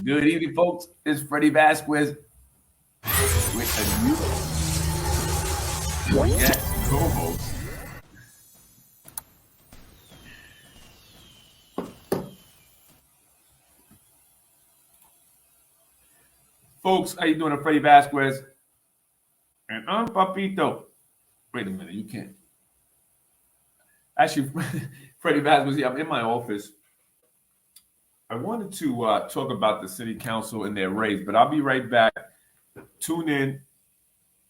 Good evening, folks. It's Freddie Vasquez with a new guest co-host. Folks, how you doing? I'm Freddie Vasquez. And I'm Papito. Wait a minute, you can't. Actually, Freddie Vasquez, I'm in my office. I wanted to talk about the city council and their raise, but I'll be right back. Tune in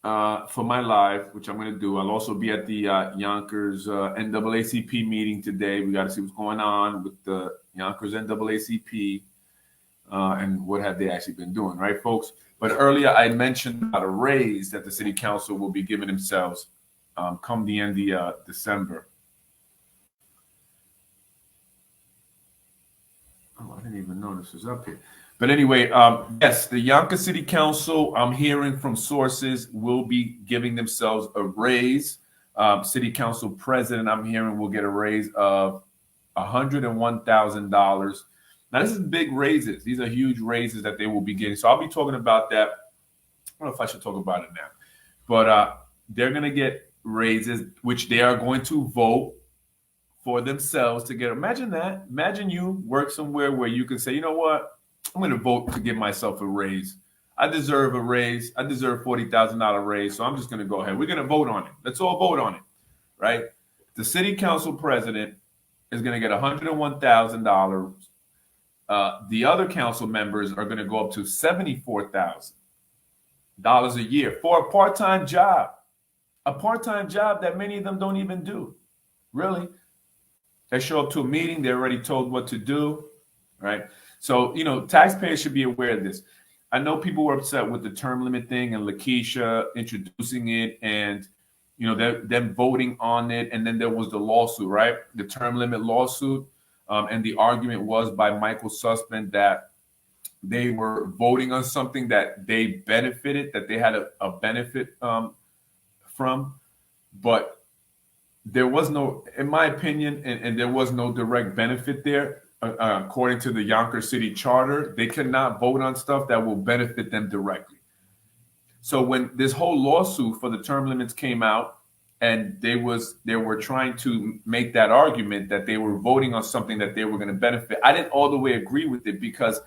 for my live, which I'm going to do. I'll also be at the Yonkers NAACP meeting today. We got to see what's going on with the Yonkers NAACP and what have they actually been doing, right, folks? But earlier I mentioned about a raise that the city council will be giving themselves come the end of December. Oh, I didn't even know this was up here. But anyway, yes, the Yonkers City Council, I'm hearing from sources, will be giving themselves a raise. City Council President, I'm hearing, will get a raise of $101,000. Now, this is big raises. These are huge raises that they will be getting. So I'll be talking about that. I don't know if I should talk about it now. But they're going to get raises, which they are going to vote for themselves to get. Imagine that. Imagine you work somewhere where you can say, you know what? I'm going to vote to give myself a raise. I deserve a raise. I deserve $40,000 raise. So I'm just going to go ahead. We're going to vote on it. Let's all vote on it, right? The city council president is going to get $101,000. The other council members are going to go up to $74,000 a year for a part-time job. A part-time job that many of them don't even do. Really. They show up to a meeting. They're already told what to do, right? So, taxpayers should be aware of this. I know people were upset with the term limit thing and Lakeisha introducing it and, them voting on it. And then there was the lawsuit, right? The term limit lawsuit. And the argument was by Michael Sussman that they were voting on something that they benefited, that they had a benefit from. But there was no, in my opinion, and there was no direct benefit there. According to the Yonkers City Charter, they cannot vote on stuff that will benefit them directly. So when this whole lawsuit for the term limits came out, and they were trying to make that argument that they were voting on something that they were going to benefit, I didn't all the way agree with it because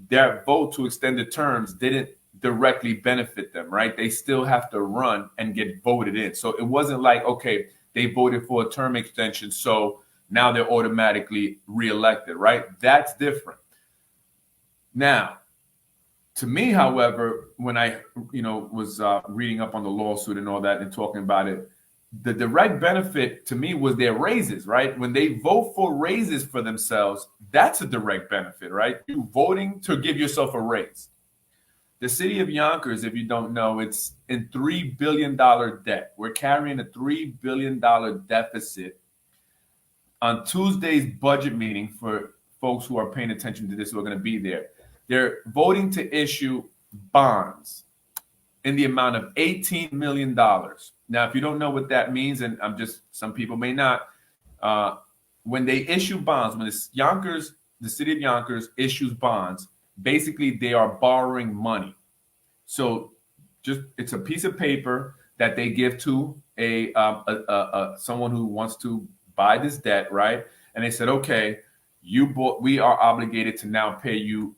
their vote to extend the terms didn't directly benefit them, right? They still have to run and get voted in. So it wasn't like, okay, they voted for a term extension, so now they're automatically reelected, right? That's different. Now, to me, however, when I, was reading up on the lawsuit and all that and talking about it, the direct benefit to me was their raises, right? When they vote for raises for themselves, that's a direct benefit, right? You voting to give yourself a raise. The city of Yonkers, if you don't know, it's in $3 billion debt. We're carrying a $3 billion deficit. On Tuesday's budget meeting, for folks who are paying attention to this, who are going to be there, they're voting to issue bonds in the amount of $18 million. Now, if you don't know what that means, and some people may not, when they issue bonds, when the city of Yonkers issues bonds, basically they are borrowing money. So it's a piece of paper that they give to someone who wants to buy this debt, right? And they said, okay, we are obligated to now pay you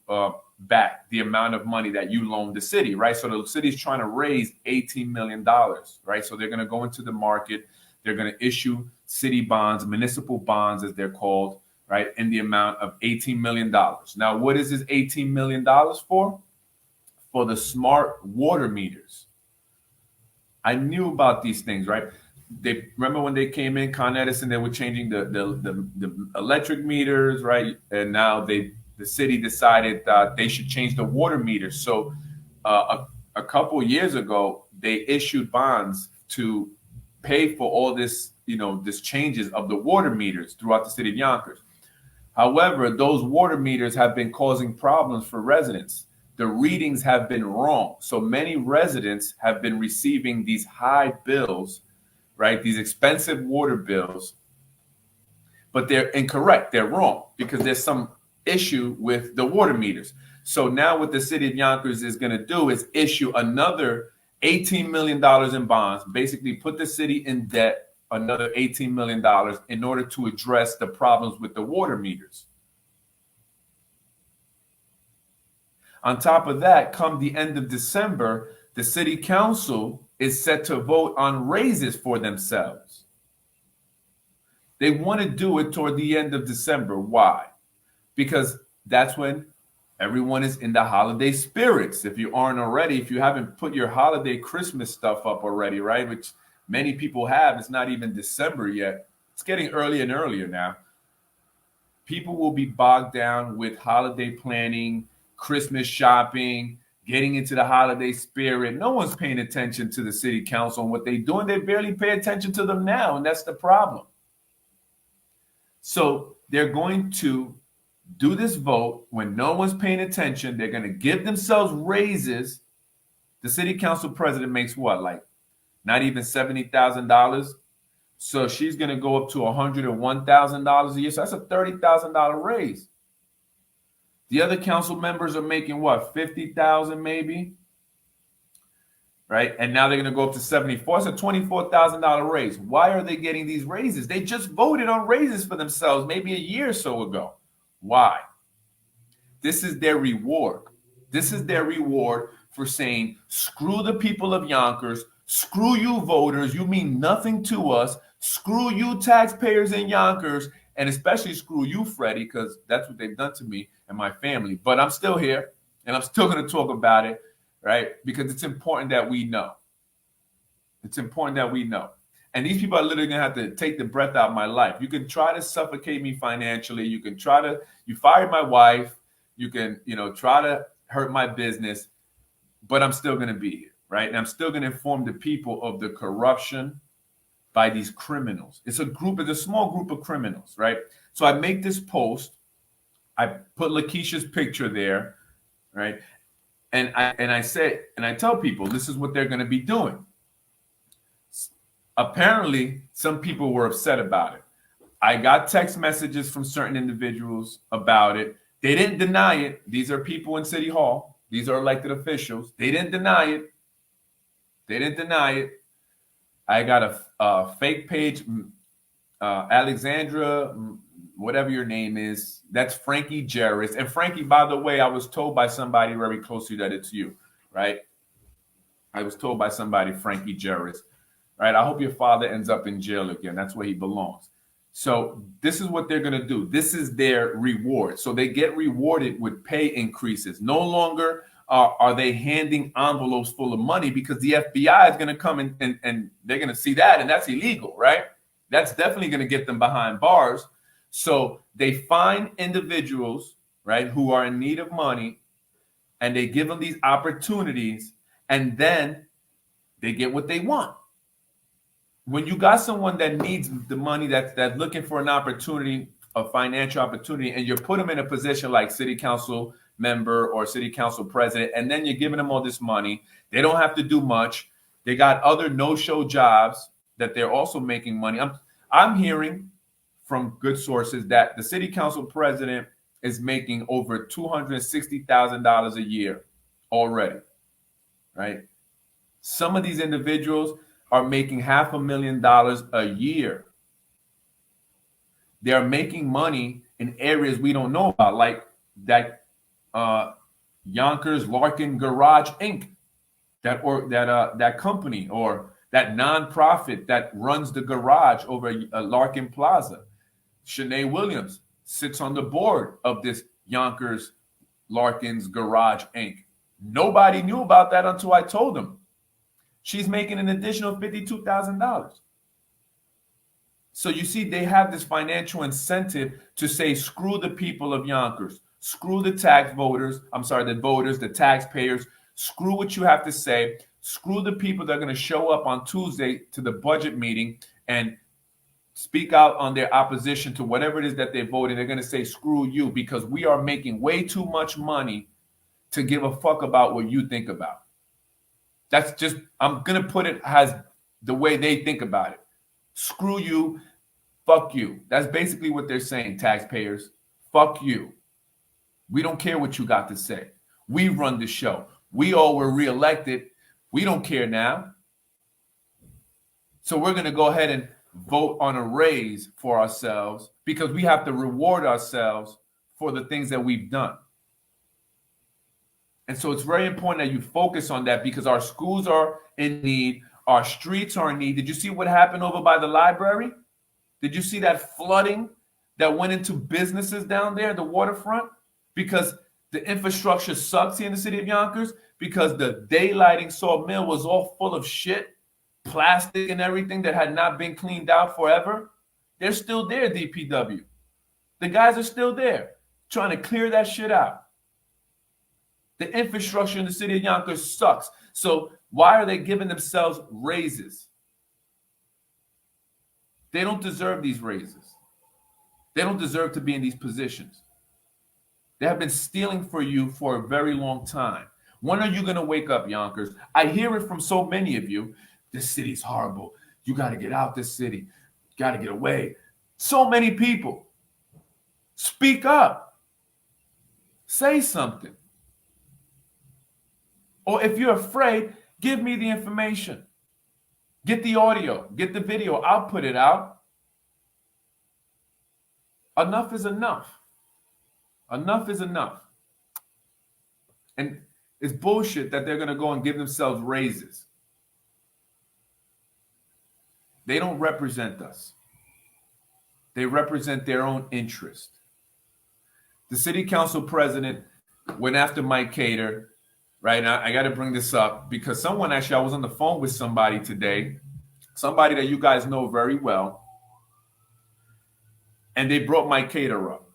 back the amount of money that you loaned the city, right? So the city's trying to raise $18 million, right? So they're going to go into the market. They're going to issue city bonds, municipal bonds, as they're called, right? In the amount of $18 million. Now, what is this $18 million for? For the smart water meters. I knew about these things, right? They remember when they came in, Con Edison, they were changing the electric meters, right? And now the city decided that they should change the water meters. So a couple of years ago, they issued bonds to pay for all this, this changes of the water meters throughout the city of Yonkers. However, those water meters have been causing problems for residents. The readings have been wrong. So many residents have been receiving these high bills, right? These expensive water bills, but they're incorrect. They're wrong because there's some issue with the water meters. So now what the city of Yonkers is going to do is issue another $18 million in bonds, basically put the city in debt another $18 million in order to address the problems with the water meters. On top of that, come the end of December, the city council is set to vote on raises for themselves. They want to do it toward the end of December. Why? Because that's when everyone is in the holiday spirits. If you aren't already, if you haven't put your holiday Christmas stuff up already, right? Which many people have, it's not even December yet. It's getting earlier and earlier now. People will be bogged down with holiday planning, Christmas shopping, getting into the holiday spirit. No one's paying attention to the city council and what they're doing. They barely pay attention to them now, and that's the problem. So they're going to do this vote when no one's paying attention. They're going to give themselves raises. The city council president makes what, like not even $70,000? So she's going to go up to $101,000 a year. So that's a $30,000 raise. The other council members are making what, 50,000 maybe, right? And now they're going to go up to 74. It's a $24,000 raise. Why are they getting these raises? They just voted on raises for themselves maybe a year or so ago. Why? This is their reward. This is their reward for saying, screw the people of Yonkers, screw you voters, you mean nothing to us, screw you taxpayers in Yonkers, and especially screw you, Freddie, because that's what they've done to me and my family. But I'm still here, and I'm still going to talk about it, right? Because it's important that we know. It's important that we know. And these people are literally going to have to take the breath out of my life. You can try to suffocate me financially. You can try to, you fired my wife. You can, try to hurt my business, but I'm still going to be here, right? And I'm still going to inform the people of the corruption by these criminals. It's a small group of criminals, right? So I make this post. I put Lakeisha's picture there, right? And I tell people this is what they're going to be doing. Apparently, some people were upset about it. I got text messages from certain individuals about it. They didn't deny it. These are people in City Hall. These are elected officials. They didn't deny it. They didn't deny it. I got a fake page, Alexandra, whatever your name is. That's Frankie Jarris. And Frankie, by the way, I was told by somebody very close to you that it's you, right? I was told by somebody, Frankie Jarris. Right? I hope your father ends up in jail again. That's where he belongs. So this is what they're going to do. This is their reward. So they get rewarded with pay increases. No longer are they handing envelopes full of money, because the FBI is going to come and they're going to see that, and that's illegal, right? That's definitely going to get them behind bars. So they find individuals, right, who are in need of money, and they give them these opportunities, and then they get what they want. When you got someone that needs the money, that's looking for an opportunity, a financial opportunity, and you put them in a position like city council member or city council president, and then you're giving them all this money, they don't have to do much. They got other no-show jobs that they're also making money. I'm hearing from good sources that the city council president is making over $260,000 a year already, right? Some of these individuals are making $500,000 a year. They are making money in areas we don't know about, like that Yonkers Larkin Garage Inc. That company or that nonprofit that runs the garage over Larkin Plaza. Shanae Williams sits on the board of this Yonkers Larkin's Garage Inc. Nobody knew about that until I told them. She's making an additional $52,000. So you see, they have this financial incentive to say, screw the people of Yonkers, screw the the voters, the taxpayers, screw what you have to say, screw the people that are going to show up on Tuesday to the budget meeting and speak out on their opposition to whatever it is that they voted. They're going to say, screw you, because we are making way too much money to give a fuck about what you think about. That's just, I'm going to put it as the way they think about it. Screw you, fuck you. That's basically what they're saying, taxpayers. Fuck you. We don't care what you got to say. We run the show. We all were reelected. We don't care now. So we're going to go ahead and vote on a raise for ourselves because we have to reward ourselves for the things that we've done. And so it's very important that you focus on that because our schools are in need. Our streets are in need. Did you see what happened over by the library? Did you see that flooding that went into businesses down there, the waterfront? Because the infrastructure sucks here in the city of Yonkers because the daylighting sawmill was all full of shit, plastic and everything that had not been cleaned out forever. They're still there, DPW. The guys are still there trying to clear that shit out. The infrastructure in the city of Yonkers sucks. So why are they giving themselves raises? They don't deserve these raises. They don't deserve to be in these positions. They have been stealing for you for a very long time. When are you going to wake up, Yonkers? I hear it from so many of you. This city's horrible. You got to get out this city. You got to get away. So many people. Speak up. Say something. Or if you're afraid, give me the information. Get the audio. Get the video. I'll put it out. Enough is enough. Enough is enough. And it's bullshit that they're going to go and give themselves raises. They don't represent us. They represent their own interest. The city council president went after Mike Cater. Right now, I got to bring this up because someone I was on the phone with somebody today, somebody that you guys know very well, and they brought Mike Cater up.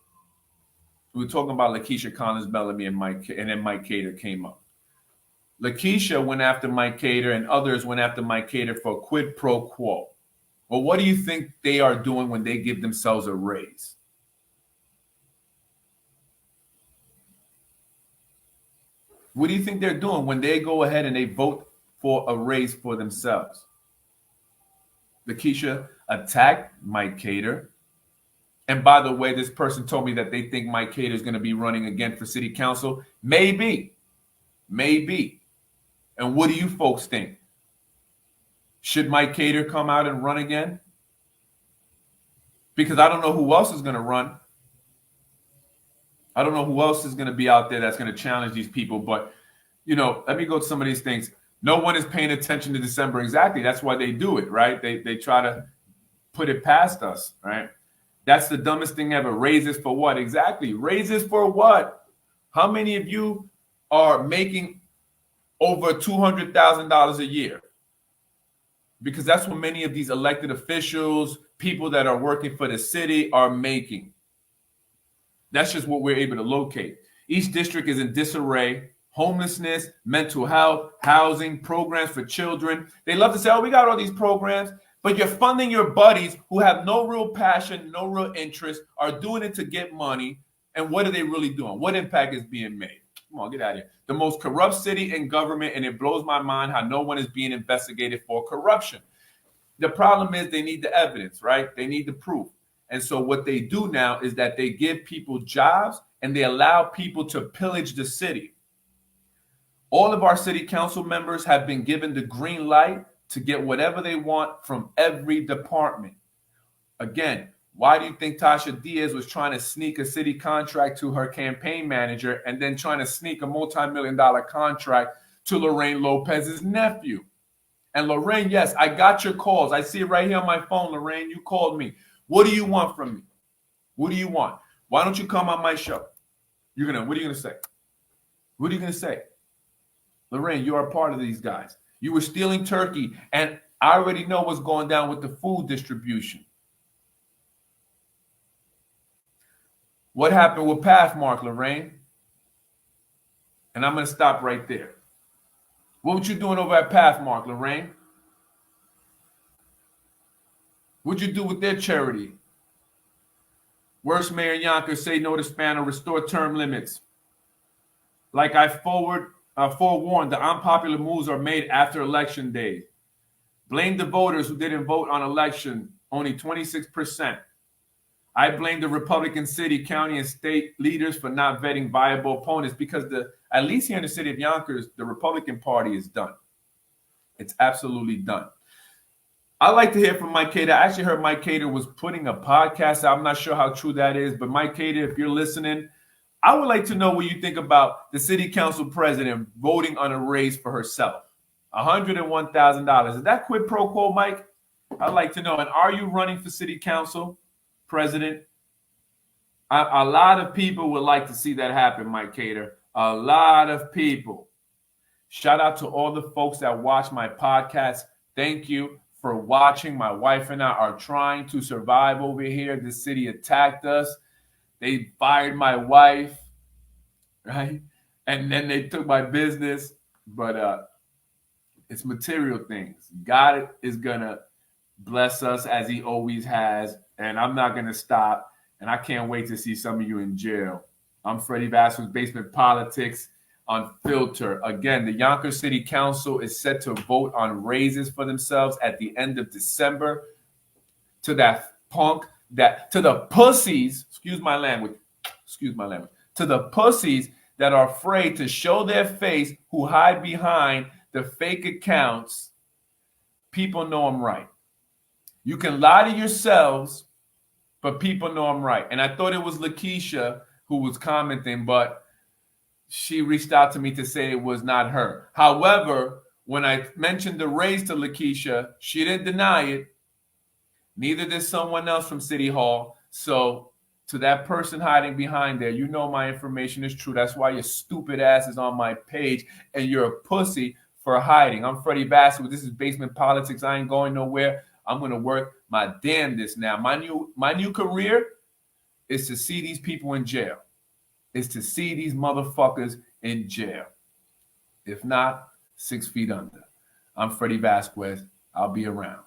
We were talking about Lakeisha Collins-Bellamy and then Mike Cater came up. Lakeisha went after Mike Cater and others went after Mike Cater for quid pro quo. Well, what do you think they are doing when they give themselves a raise? What do you think they're doing when they go ahead and they vote for a raise for themselves? Lakeisha attacked Mike Cater. And by the way, this person told me that they think Mike Cater is going to be running again for city council. Maybe. Maybe. And what do you folks think? Should Mike Cater come out and run again? Because I don't know who else is going to run. I don't know who else is going to be out there that's going to challenge these people. But, let me go to some of these things. No one is paying attention to December. Exactly. That's why they do it, right? They try to put it past us, right? That's the dumbest thing ever. Raises for what? Exactly. Raises for what? How many of you are making over $200,000 a year? Because that's what many of these elected officials, people that are working for the city are making. That's just what we're able to locate. Each district is in disarray. Homelessness, mental health, housing, programs for children. They love to say, we got all these programs, but you're funding your buddies who have no real passion, no real interest, are doing it to get money. And what are they really doing? What impact is being made? Come on, get out of here. The most corrupt city in government, and it blows my mind how no one is being investigated for corruption. The problem is they need the evidence, right? They need the proof. And so what they do now is that they give people jobs and they allow people to pillage the city. All of our city council members have been given the green light to get whatever they want from every department. Again, why do you think Tasha Diaz was trying to sneak a city contract to her campaign manager and then trying to sneak a multi-million-dollar contract to Lorraine Lopez's nephew? And Lorraine, yes, I got your calls. I see it right here on my phone, Lorraine. You called me. What do you want from me? What do you want? Why don't you come on my show? What are you gonna say? What are you gonna say? Lorraine, you are a part of these guys. You were stealing turkey, and I already know what's going down with the food distribution. What happened with Pathmark, Lorraine? And I'm gonna stop right there. What were you doing over at Pathmark, Lorraine? What'd you do with their charity? Worst mayor in Yonkers, say no to Spano, restore term limits. Like I forewarned, the unpopular moves are made after election day. Blame the voters who didn't vote on election, only 26%. I blame the Republican city, county, and state leaders for not vetting viable opponents because at least here in the city of Yonkers, the Republican Party is done. It's absolutely done. I like to hear from Mike Cater. I actually heard Mike Cater was putting a podcast out. I'm not sure how true that is, but Mike Cater, if you're listening, I would like to know what you think about the city council president voting on a raise for herself. $101,000. Is that quid pro quo, Mike? I'd like to know. And are you running for city council president? A lot of people would like to see that happen, Mike Cater. A lot of people. Shout out to all the folks that watch my podcast. Thank you for watching. My wife and I are trying to survive over here. The city attacked us. They fired my wife, right? And then they took my business. But it's material things. God is going to bless us as he always has. And I'm not going to stop. And I can't wait to see some of you in jail. I'm Freddie Vasquez, Basement Politics, Unfiltered. Again, the Yonkers City Council is set to vote on raises for themselves at the end of December. To that punk, to the pussies, excuse my language, to the pussies that are afraid to show their face, who hide behind the fake accounts. People know I'm right. You can lie to yourselves, but people know I'm right. And I thought it was Lakeisha who was commenting, but she reached out to me to say it was not her. However, when I mentioned the raise to Lakeisha, she didn't deny it. Neither did someone else from City Hall. So to that person hiding behind there, you know my information is true. That's why your stupid ass is on my page and you're a pussy for hiding. I'm Freddie Vasquez. This is Basement Politics. I ain't going nowhere. I'm going to work my damnedest now. My new career is to see these people in jail. Is to see these motherfuckers in jail. If not, 6 feet under. I'm Freddie Vasquez. I'll be around.